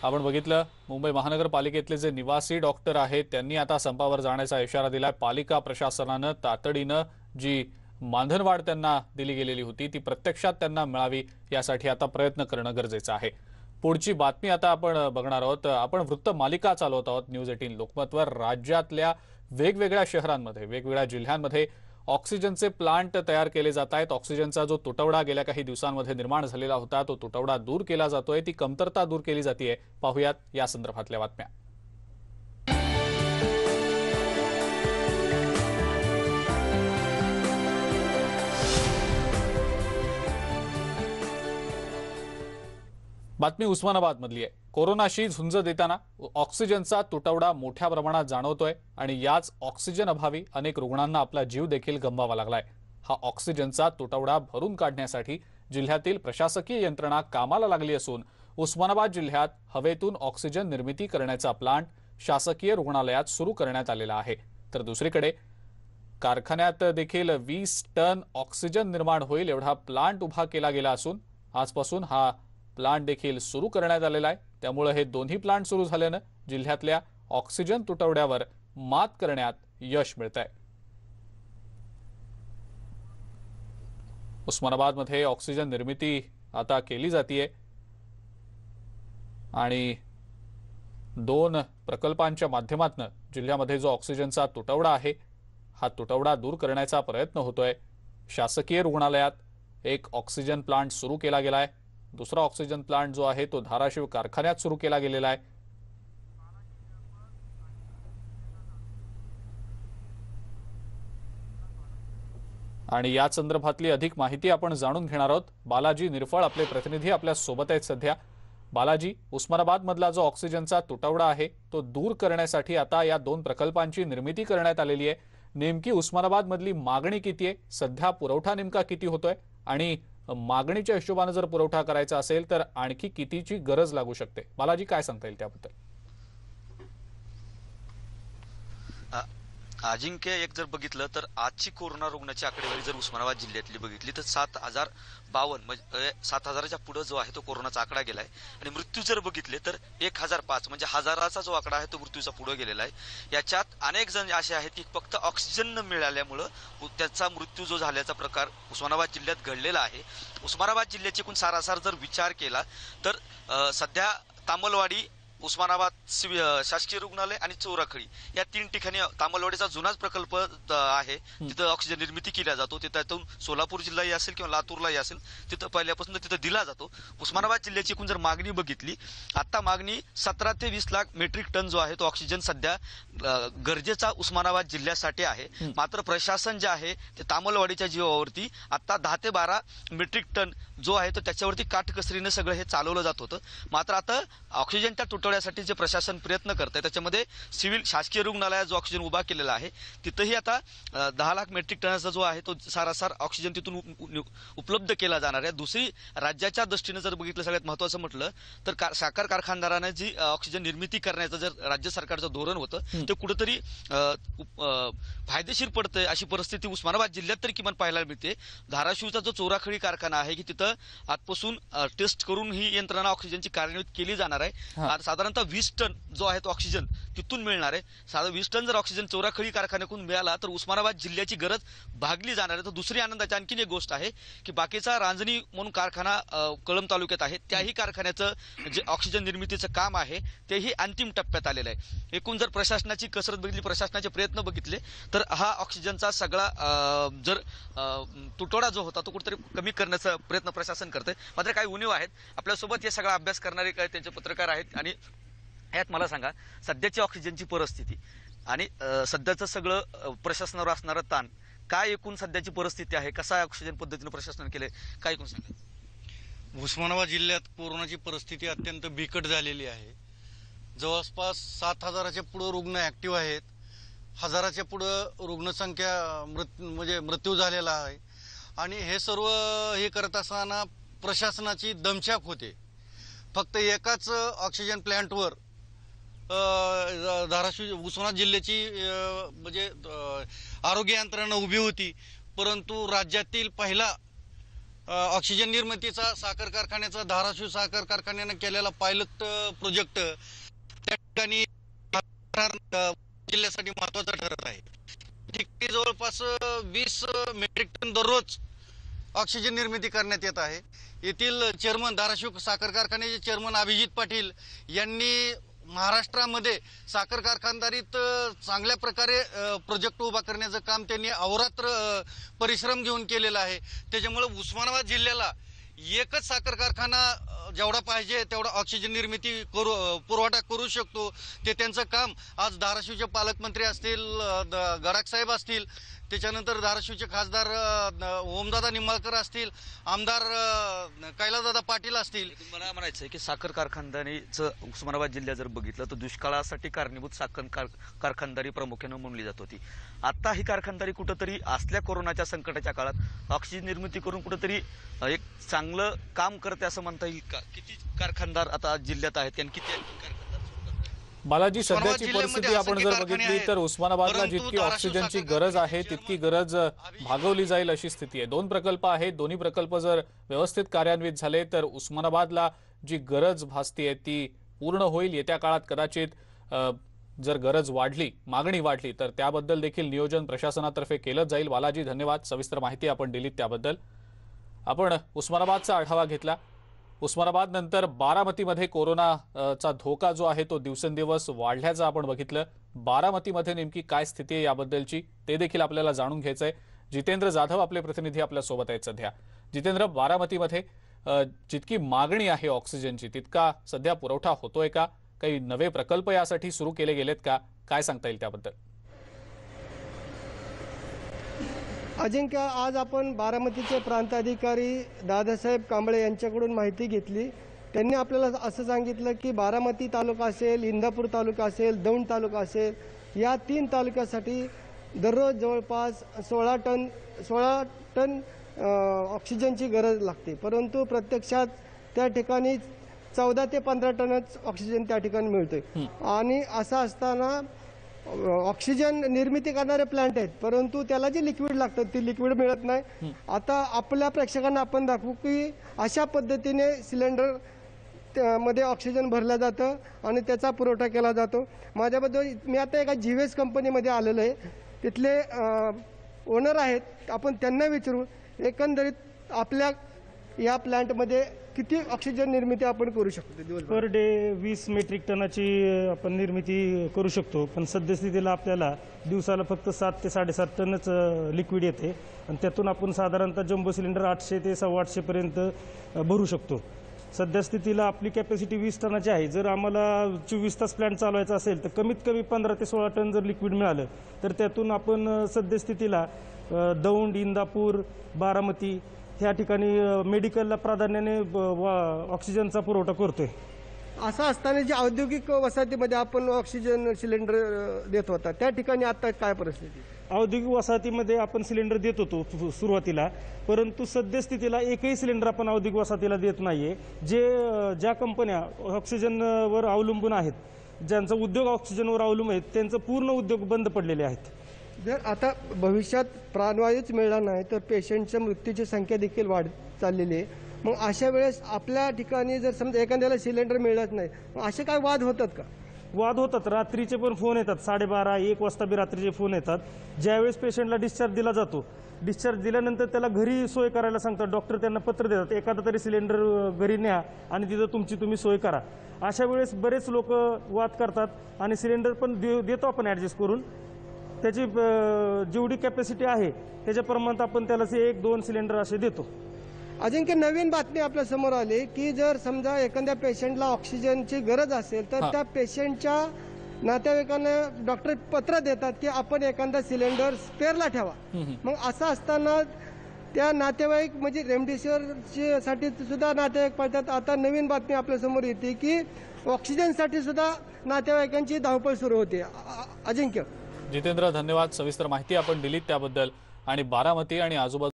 आपण बघितलं मुंबई महानगरपालिकेतले जे निवासी डॉक्टर आहेत त्यांनी आता संपावर जाण्याचा इशारा दिलाय। पालिका प्रशासनानं तातडीनं जी मानधनवाढ त्यांना दिली गेलेली होती ती प्रत्यक्षात त्यांना मिळावी यासाठी आता प्रयत्न करणं गरजेचं आहे। पुढची बातमी आता आपण बघणार आहोत। आपण वृत्त मालिका चालवत आहोत न्यूज 18 लोकमतवर। राज्यातल्या वेगवेगळ्या शहरांमध्ये वेगवेगळ्या जिल्ह्यांमध्ये ऑक्सिजनचे प्लांट तयार केले जात आहेत। ऑक्सिजनचा जो तुटवडा गेल्या काही दिवसांमध्ये निर्माण झालेला होता तो तुटवडा दूर केला जातोय, ती कमतरता दूर केली जाते। पाहूयात या संदर्भातल्या बातम्या। बातमी उस्मानाबाद मधली आहे। कोरोनाशी झुंज देताना ऑक्सिजनचा तुटवडा मोठ्या प्रमाणात जाणवतोय आणि याच ऑक्सिजन अभावी अनेक रुग्णांना आपला जीव देखील गमवावा लागलाय। हा ऑक्सिजनचा तुटवडा भरून काढण्यासाठी जिल्ह्यातील प्रशासकीय यंत्रणा कामाला लागली असून उस्मानाबाद जिल्ह्यात हवेतून ऑक्सिजन निर्मिती करण्याचा प्लांट शासकीय रुग्णालयात सुरू करण्यात आलेला आहे। तर दुसरीकडे कारखान्यात देखील 20 टन ऑक्सिजन निर्माण होईल एवढा प्लांट उभा केला गेला असून आजपासून हा प्लांट देखील सुरू करण्यात आलेला आहे। त्यामुळे हे दोन्ही प्लांट सुरू झाल्याने जिल्ह्यातल्या ऑक्सिजन तुटवड्यावर मात करण्यात यश मिळतंय। उस्मानाबादमध्ये ऑक्सिजन निर्मिती आता केली जाते आणि 2 प्रकल्पांच्या माध्यमातून जिल्ह्यामध्ये जो ऑक्सिजनचा तुटवडा आहे हा तुटवडा दूर करण्याचा प्रयत्न होतोय। शासकीय रुग्णालयात एक ऑक्सिजन प्लांट सुरू केला गेलाय, दुसरा ऑक्सिजन प्लांट जो आहे तो धाराशिव कारखान्यात सुरू केला गेलेला आहे। आणि या संदर्भातली अधिक माहिती आपण जाणून घेणार आहोत। बालाजी निरफळ आपले प्रतिनिधी आपल्या सोबत आहेत सध्या। बालाजी, उस्मानाबाद मधला जो ऑक्सिजनचा तुटवडा आहे तो दूर करण्यासाठी आता या 2 प्रकल्पांची निर्मिती करण्यात आलेली आहे। नेमकी उस्मानाबाद मधली मागणी किती आहे, सध्या पुरवठा नेमका किती होतोय आणि मागणीच्या हिशोबाने जर पुरवठा करायचा असेल तर आणखी कितीची गरज लागू शकते? बालाजी, काय सांगता येईल त्याबद्दल? अजिंक्य, एक जर बघितलं तर आजची कोरोना रुग्णाची आकडेवारी जर उस्मानाबाद जिल्ह्यातली बघितली तर 7052 म्हणजे 7000च्या पुढे जो आहे तो कोरोनाचा आकडा गेलाय। आणि मृत्यू जर बघितले तर 1005 म्हणजे हजाराचा जो आकडा आहे तो मृत्यूचा पुढे गेलेला आहे। याच्यात अनेक जण असे आहेत की फक्त ऑक्सिजन न मिळाल्यामुळे त्याचा मृत्यू जो झाल्याचा प्रकार उस्मानाबाद जिल्ह्यात घडलेला आहे। उस्मानाबाद जिल्ह्याची एकूण सारासार जर विचार केला तर सध्या तामलवाडी, उस्मानाबाद शासकीय रुग्णालय आणि चौराखळी या 3 ठिकाणी तामलवाडीचा जुनाच प्रकल्प आहे, तिथं ऑक्सिजन निर्मिती केला जातो। तिथून सोलापूर जिल्हाही असेल किंवा लातूरलाही असेल तिथं पहिल्यापासून तिथं दिला जातो। उस्मानाबाद जिल्ह्याची एकूण जर मागणी बघितली, आता मागणी 17 ते 20 लाख मेट्रिक टन जो आहे तो ऑक्सिजन सध्या गरजेचा उस्मानाबाद जिल्ह्यासाठी आहे। मात्र प्रशासन जे आहे ते तामलवाडीच्या जीवावरती आता 10 ते 12 मेट्रिक टन जो आहे तो त्याच्यावरती काटकसरीने सगळं हे चालवलं जात होतं। मात्र आता ऑक्सिजनच्या तुटवड्यासाठी जे प्रशासन प्रयत्न करत आहे त्याच्यामध्ये सिव्हिल शासकीय रुग्णालयात जो ऑक्सिजन उभा केलेला आहे तिथंही आता 10 लाख मेट्रिक टनाचा जो आहे तो सारासार ऑक्सिजन तिथून उपलब्ध केला जाणार आहे। दुसरी राज्याच्या दृष्टीने जर बघितलं सागळ्यात महत्त्वाचं म्हटलं तर साखर कारखानदारांना जी ऑक्सिजन निर्मिती करण्याचं जर राज्य सरकारचं धोरण होतं ते कुठेतरी फायदेशीर पडतंय अशी परिस्थिती उस्मानाबाद जिल्ह्यात तरी किमान पाहायला मिळते। धाराशिवचा जो चौराखळी कारखाना आहे की तिथं आजपासून टेस्ट करून ही यंत्रणा ऑक्सिजनची कार्यान्वित केली जाणार आहे। साधारणतः 20 टन जो आहे तो ऑक्सिजन तिथून मिळणार आहे। साधारण 20 टन जर ऑक्सिजन चौराखळी कारखान्यातून मिळाला तर उस्मानाबाद जिल्ह्याची गरज भागली जाणार आहे। तर दुसरी आनंदाची आणखीन एक गोष्ट आहे की बाकीचा रांजणी म्हणून कारखाना कळंब तालुक्यात आहे, त्याही कारखान्याचं जे ऑक्सिजन निर्मितीचं काम आहे तेही अंतिम टप्प्यात आलेलं आहे। एकूण जर प्रशासनाची कसरत बघितली, प्रशासनाचे प्रयत्न बघितले तर हा ऑक्सिजनचा सगळा जर तुटवडा जो होता तो कुठेतरी कमी करण्याचा प्रयत्न प्रशासन करते। मात्र काही उणीव आहेत। आपल्यासोबत हे सगळा अभ्यास करणारे काही त्यांचे पत्रकार आहेत आणि यात मला सांगा सध्याची ऑक्सिजनची परिस्थिती आणि सध्याचं सगळं प्रशासनावर असणारं ताण काय, एकूण सध्याची परिस्थिती आहे, कसा ऑक्सिजन पद्धतीने प्रशासन केले, काय एकूण सांगा? उस्मानाबाद जिल्ह्यात कोरोनाची परिस्थिती अत्यंत बिकट झालेली आहे। जवळपास 7000च्या पुढे रुग्ण ऍक्टिव्ह आहेत, 1000च्या पुढे रुग्णसंख्या मृत्यू झालेला आहे। आणि हे सर्व हे करत असताना प्रशासनाची दमछाक होते। फक्त एकाच ऑक्सिजन प्लांटवर धाराशिव उस्मानाबाद जिल्ह्याची आरोग्य यंत्रणा उभी होती, परंतु राज्यातील पहिला ऑक्सिजन निर्मितीचा साखर कारखान्याचा धाराशिव साखर कारखान्यानं केलेला पायलट प्रोजेक्ट त्या ठिकाणी जिल्ह्यासाठी महत्वाचा ठरत आहे. ठिकाणी जवळपास 20 मेट्रिक टन दररोज ऑक्सिजन निर्मिती करण्यात येत आहे. येथील चेअरमन धाराशिव साखर कारखान्याचे चेअरमन अभिजित पाटील यांनी महाराष्ट्रामध्ये साखर कारखानदारीत चांगल्या प्रकारे प्रोजेक्ट उभा करण्याचं काम त्यांनी अहोरात्र परिश्रम घेऊन केलेलं आहे. त्याच्यामुळे उस्मानाबाद जिल्ह्याला एकच साखर कारखाना जेवढा पाहिजे तेवढा ऑक्सिजन निर्मिती पुरवठा करू शकतो. ते त्यांचं काम आज धाराशिवचे पालकमंत्री असतील, गडाख साहेब असतील, त्याच्यानंतर धाराशिवचे खासदार ओमदादा निंबाळकर असतील, आमदार कैलासदादा पाटील असतील. मला म्हणायचं आहे की साखर कारखानदारीचं उस्मानाबाद जिल्ह्यात जर बघितलं तर दुष्काळासाठी कारणीभूत साखर कारखानदारी प्रामुख्यानं म्हणली जात होती. आता ही कारखानदारी कुठंतरी असल्या कोरोनाच्या संकटाच्या काळात ऑक्सिजन निर्मिती करून कुठंतरी एक चांगलं काम करते असं म्हणता येईल का? किती कारखानदार आता जिल्ह्यात आहेत आणि किती कारखानदार? बालाजी, सध्याची परिस्थिती आपण जर बघितली तर उस्मानाबादला जितकी ऑक्सिजनची गरज आहे तितकी गरज भागवली जाईल अशी स्थिती आहे. 2 प्रकल्प आहेत. दोन्ही प्रकल्प जर व्यवस्थित कार्यान्वित झाले तर उस्मानाबादला जी गरज भासतीये ती पूर्ण होईल. येत्या काळात कदाचित जर गरज वाढली, मागणी वाढली तर त्याबद्दल देखील नियोजन प्रशासनातर्फे केलं जाईल. बालाजी, धन्यवाद. सविस्तर माहिती आपण दिलीत त्याबद्दल. आपण उस्मानाबादचा आढावा घेतला. उस्मानाबाद नंतर बारामतीमध्ये कोरोनाचा धोका जो आहे तो दिवसेंदिवस वाढल्याचं आपण बघितलं. बारामतीमध्ये नेमकी काय स्थिती आहे याबद्दलची ते देखील आपल्याला जाणून घ्यायचंय. जितेंद्र जाधव आपले प्रतिनिधी आपल्या सोबत आहेत सध्या. जितेंद्र, बारामतीमध्ये जितकी मागणी आहे ऑक्सिजनची तितका सध्या पुरवठा होतोय का? काही नवे प्रकल्प यासाठी सुरू केले गेलेत का? काय सांगता येईल त्याबद्दल? अजिंक्य, आज आपण बारामतीचे प्रांताधिकारी दादासाहेब कांबळे यांच्याकडून माहिती घेतली. त्यांनी आपल्याला असं सांगितलं की बारामती तालुका असेल, इंदापूर तालुका असेल, दौंड तालुका असेल, या 3 तालुक्यासाठी दररोज जवळपास 16 टन ऑक्सिजनची गरज लागते. परंतु प्रत्यक्षात त्या ठिकाणी 14 ते 15 टनच ऑक्सिजन त्या ठिकाणी मिळतोय. आणि असं असताना ऑक्सिजन निर्मिती करणारे प्लांट आहेत, परंतु त्याला जे लिक्विड लागतं ते लिक्विड मिळत नाही. आता आपल्या प्रेक्षकांना आपण दाखवू की अशा पद्धतीने सिलेंडर मध्ये ऑक्सिजन भरलं जातं आणि त्याचा पुरवठा केला जातो. माझ्याबद्दल मी आता एका जीवेस कंपनीमध्ये आलेलो आहे. तिथले ओनर आहेत, आपण त्यांना विचारू एकंदरीत आपल्या या प्लांटमध्ये किती ऑक्सिजन निर्मिती आपण करू शकतो दिवसभर? पर डे 20 मेट्रिक टनाची आपण निर्मिती करू शकतो. पण सद्यस्थितीला आपल्याला दिवसाला फक्त 7 ते 7.5 टनच लिक्विड येते आणि त्यातून आपण साधारणतः जम्बो सिलेंडर 800 ते 850 पर्यंत भरू शकतो. सद्यस्थितीला आपली कॅपॅसिटी 20 टनाची आहे. जर आम्हाला 24 तास प्लांट चालवायचा असेल तर कमीत कमी 15 ते 16 टन जर लिक्विड मिळालं तर त्यातून आपण सद्यस्थितीला दौंड, इंदापूर, बारामती ह्या ठिकाणी मेडिकलला प्राधान्याने ऑक्सिजनचा पुरवठा करतोय. असं असताना जे औद्योगिक वसाहतीमध्ये आपण ऑक्सिजन सिलेंडर देत होता त्या ठिकाणी आता काय परिस्थिती? औद्योगिक वसाहतीमध्ये आपण सिलेंडर देत होतो सुरुवातीला, परंतु सद्यस्थितीला एकही सिलेंडर आपण औद्योगिक वसाहतीला देत नाहीये. ज्या कंपन्या ऑक्सिजनवर अवलंबून आहेत, ज्यांचा उद्योग ऑक्सिजनवर अवलंबून आहेत, त्यांचं पूर्ण उद्योग बंद पडलेले आहेत. जर आता भविष्यात प्राणवायूच मिळाला नाही तर पेशंटच्या मृत्यूची संख्या देखील वाढत चाललेली आहे. मग अशा वेळेस आपल्या ठिकाणी जर समजा एखाद्याला सिलेंडर मिळत नाही, मग असे काय वाद होतात का? वाद होतात. रात्रीचे पण फोन येतात, 12:30-1 वाजता बी रात्रीचे फोन येतात. ज्यावेळेस पेशंटला डिस्चार्ज दिला जातो, डिस्चार्ज दिल्यानंतर त्याला घरी सोय करायला सांगतात. डॉक्टर त्यांना पत्र देतात, एखादा तरी सिलेंडर घरी न्या आणि तिथं तुम्ही सोय करा. अशा वेळेस बरेच लोक वाद करतात आणि सिलेंडर पण देतो आपण ॲडजस्ट करून. त्याची जेवढी कॅपॅसिटी आहे त्याच्या प्रमाणात आपण त्याला 1-2 सिलेंडर असे देतो. अजिंक्य, नवीन बातमी आपल्या समोर आली की जर समजा एखाद्या पेशंटला ऑक्सिजनची गरज असेल तर त्या पेशंटच्या नातेवाईकांना डॉक्टर पत्र देतात की आपण एखादा सिलेंडर स्पेअरला ठेवा. मग असं असताना त्या नातेवाईक म्हणजे रेमडेसिवीर साठी सुद्धा नातेवाईक पडतात. आता नवीन बातमी आपल्या समोर येते की ऑक्सिजनसाठी सुद्धा नातेवाईकांची धावपळ सुरू होते. अजिंक्य, जितेंद्र, धन्यवाद. सविस्तर माहिती आपण दिलीत त्याबद्दल. आणि बारामती आणि आजूबाजू